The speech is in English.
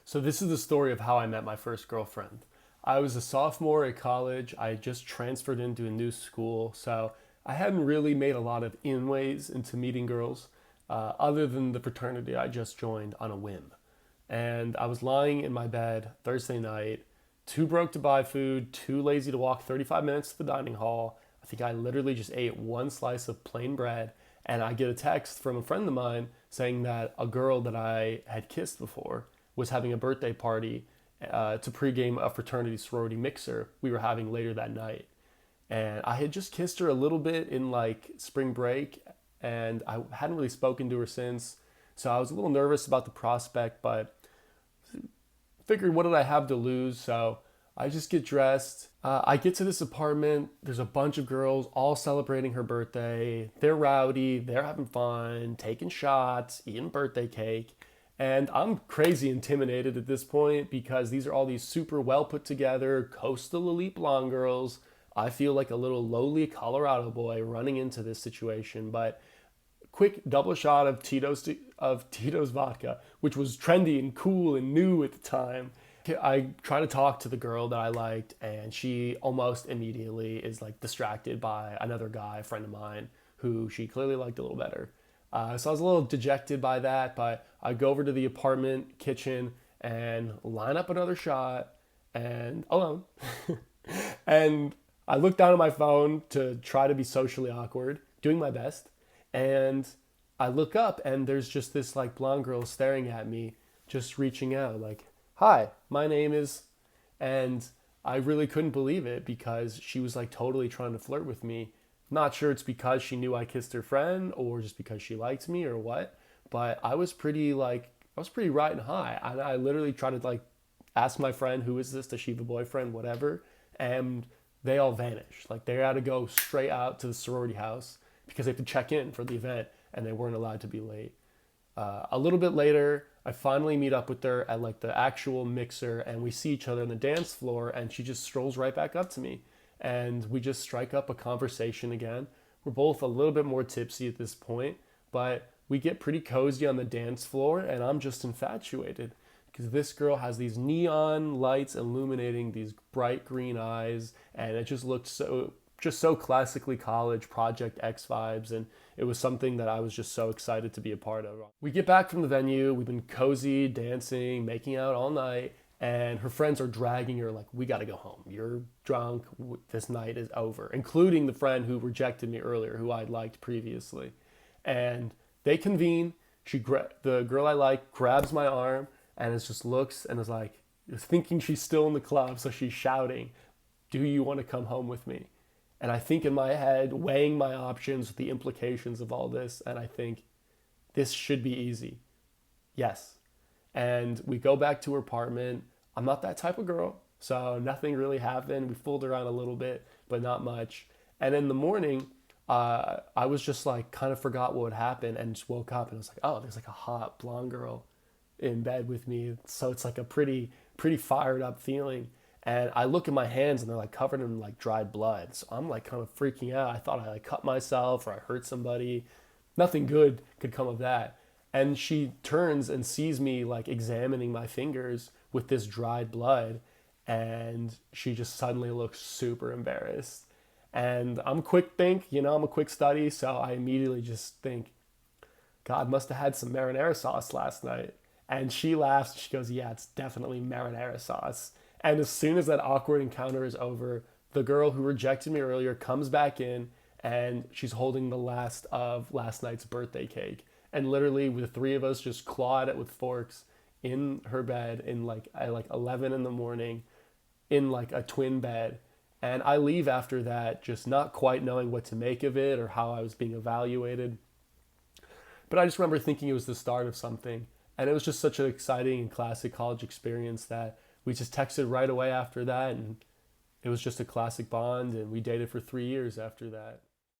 So this is the story of how I met my first girlfriend. I was a sophomore at college. I had just transferred into a new school, so I hadn't really made a lot of inways into meeting girls, other than the fraternity I just joined on a whim. And I was lying in my bed Thursday night, too broke to buy food, too lazy to walk 35 minutes to the dining hall. I think I literally just ate one slice of plain bread, and I get a text from a friend of mine saying that a girl that I had kissed before was having a birthday party to pregame a fraternity sorority mixer we were having later that night. And I had just kissed her a little bit in like spring break, and I hadn't really spoken to her since. So I was a little nervous about the prospect, but figured what did I have to lose? So I just get dressed. I get to this apartment. There's a bunch of girls all celebrating her birthday. They're rowdy, they're having fun, taking shots, eating birthday cake. And I'm crazy intimidated at this point because these are all these super well put together coastal elite blonde girls. I feel like a little lowly Colorado boy running into this situation, but quick double shot of Tito's vodka, which was trendy and cool and new at the time. I try to talk to the girl that I liked, and she almost immediately is like distracted by another guy, a friend of mine, who she clearly liked a little better. So I was a little dejected by that, but I go over to the apartment kitchen and line up another shot, and alone. And I look down at my phone to try to be socially awkward, doing my best. And I look up, and there's just this like blonde girl staring at me, just reaching out, like, "Hi, my name is," and I really couldn't believe it because she was like totally trying to flirt with me. Not sure it's because she knew I kissed her friend or just because she liked me or what, but I was pretty riding high. And I literally tried to like ask my friend, "Who is this? Does she have a boyfriend?" Whatever. And they all vanished. Like they had to go straight out to the sorority house because they had to check in for the event and they weren't allowed to be late. A little bit later, I finally meet up with her at like the actual mixer, and we see each other on the dance floor, and she just strolls right back up to me, and we just strike up a conversation again. We're both a little bit more tipsy at this point, but we get pretty cozy on the dance floor, and I'm just infatuated because this girl has these neon lights illuminating these bright green eyes, and it just so classically college Project X vibes, and it was something that I was just so excited to be a part of. We get back from the venue, we've been cozy, dancing, making out all night, and her friends are dragging her like, "We gotta go home. You're drunk. This night is over," including the friend who rejected me earlier, who I'd liked previously. And they convene. The girl I like grabs my arm and is just looks and is like, thinking she's still in the club, so she's shouting, "Do you want to come home with me?" And I think in my head, weighing my options with the implications of all this, and I think this should be easy. Yes. And we go back to her apartment. I'm not that type of girl, so nothing really happened. We fooled around a little bit, but not much. And in the morning, I was just like kind of forgot what would happen and just woke up and was like, "Oh, there's like a hot blonde girl in bed with me." So it's like a pretty fired up feeling. And I look at my hands and they're like covered in like dried blood. So I'm like kind of freaking out. I thought I like cut myself or I hurt somebody. Nothing good could come of that. And she turns and sees me like examining my fingers with this dried blood, and she just suddenly looks super embarrassed. And I'm a quick study, so I immediately just think, "God must have had some marinara sauce last night." And she laughs. She goes, "Yeah, it's definitely marinara sauce." And as soon as that awkward encounter is over, the girl who rejected me earlier comes back in, and she's holding the last of last night's birthday cake. And literally, the three of us just claw at it with forks in her bed in like at like 11 in the morning in like a twin bed. And I leave after that, just not quite knowing what to make of it or how I was being evaluated. But I just remember thinking it was the start of something. And it was just such an exciting and classic college experience that we just texted right away after that. And it was just a classic bond. And we dated for 3 years after that.